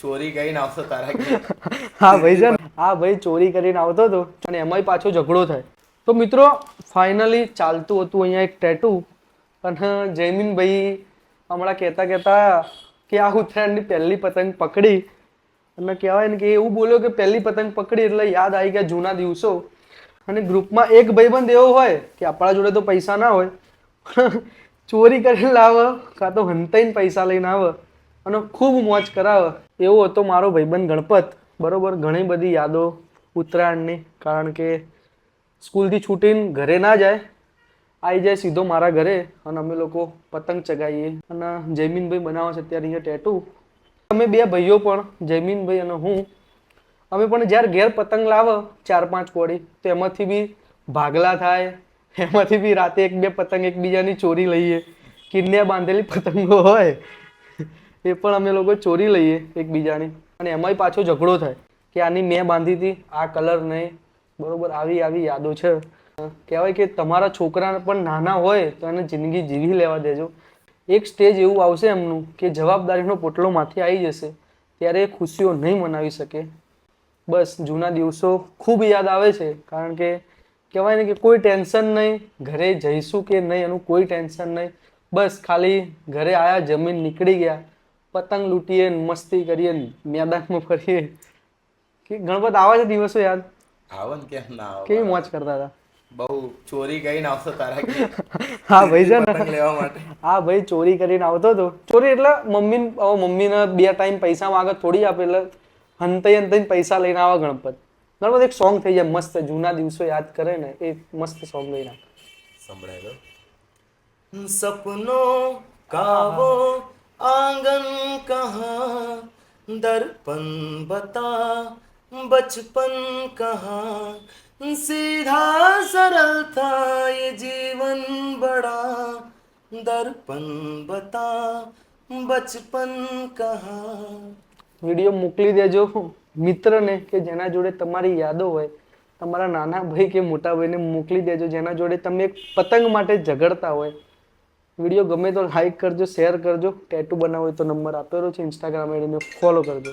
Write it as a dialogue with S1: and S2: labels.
S1: ચોરી કરીને આવતો તારા ઘેર.
S2: હા ભાઈ છે ને, હા ભાઈ ચોરી કરીને આવતો હતો અને એમાંય પાછો ઝઘડો થાય. તો મિત્રો ફાઇનલી ચાલતું હતું અહીંયા એક ટેટુ, અને જયમીનભાઈ હમણાં કહેતા કહેતા કે આ ઉત્તરાયણની પહેલી પતંગ પકડી, અને કહેવાય ને કે એવું બોલ્યો કે પહેલી પતંગ પકડી એટલે યાદ આવી ગયા જૂના દિવસો. અને ગ્રુપમાં એક ભાઈબંધ એવો હોય કે આપણા જોડે તો પૈસા ના હોય, ચોરી કરીને લાવે કાં તો હંતાઈને પૈસા લઈને આવે અને ખૂબ મોજ કરાવે. એવો હતો મારો ભાઈબંધ ગણપત. બરોબર, ઘણી બધી યાદો ઉત્તરાયણની, કારણ કે સ્કૂલથી છૂટીને ઘરે ના જાય, આવી જાય સીધો મારા ઘરે અને અમે લોકો પતંગ ચગાવીએ. અને જયમીનભાઈ બનાવે છે અત્યારે અહીંયા ટેટુ. અમે બે ભાઈઓ પણ, જયમીનભાઈ અને હું, અમે પણ જ્યારે ઘેર પતંગ લાવે 4-5 કોડી, તો એમાંથી બી ભાગલા થાય, એમાંથી બી રાતે 1-2 પતંગ એકબીજાની ચોરી લઈએ. કિન્ને બાંધેલી પતંગો હોય એ પણ અમે લોકો ચોરી લઈએ એકબીજાની, અને એમાંય પાછો ઝઘડો થાય કે આની મેં બાંધી હતી, આ કલર નહીં. બરોબર, આવી આવી યાદો છે. કહેવાય કે તમારા છોકરા પણ નાના હોય તો એને જિંદગી જીવી લેવા દેજો. એક સ્ટેજ એવું આવશે એમનું કે જવાબદારીનો પોટલો માથે આવી જશે, ત્યારે એ ખુશીઓ નહીં મનાવી શકે. બસ જૂના દિવસો ખૂબ યાદ આવે છે, કારણ કે કહેવાય ને કે કોઈ ટેન્શન નહીં, ઘરે જઈશું કે નહીં એનું કોઈ ટેન્શન નહીં. બસ ખાલી ઘરે આવ્યા, જમીન નીકળી ગયા, પતંગ લૂંટીએ, મસ્તી કરીએ, મેદાનમાં ફરીએ. કે ગણપત આવા છે દિવસો યાદ?
S1: આવો ને, કેમ ના આવે?
S2: કેવી મોજ કરતા હતા.
S1: બહુ ચોરી કરીને આવતો તારા ઘેર.
S2: હા ભાઈ છે ને,
S1: પતંગ લેવા માટે.
S2: હા ભાઈ ચોરી કરીને આવતો હતો. ચોરી એટલે મમ્મીને 2 ટાઈમ પૈસા માંગે, થોડી આપે, એટલે હંતાઈ હંતાઈને પૈસા લઈને આવે ગણપત. ગણપત એક સોંગ થઈ જાય મસ્ત, જૂના દિવસો યાદ કરે ને એ મસ્ત સોંગ લઈને
S1: સંભળાય દો. સપનો का वो आंगन कहाँ, दर्पण बता बचपन कहाँ, सीधा सरल था ये जीवन बड़ा, दर्पण बता बचपन कहाँ.
S2: વિડીયો મોકલી દેજો મિત્રને કે જેના જોડે તમારી યાદો હોય, તમારા નાના ભાઈ કે મોટા ભાઈને મોકલી દેજો જેના જોડે તમે એક પતંગ માટે ઝઘડતા હોય. વિડીયો ગમે તો લાઈક કરજો, શેર કરજો. ટેટુ બનાવો હોય તો નંબર આપેલો છે ઇન્સ્ટાગ્રામ આઈડીને ફોલો કરજો.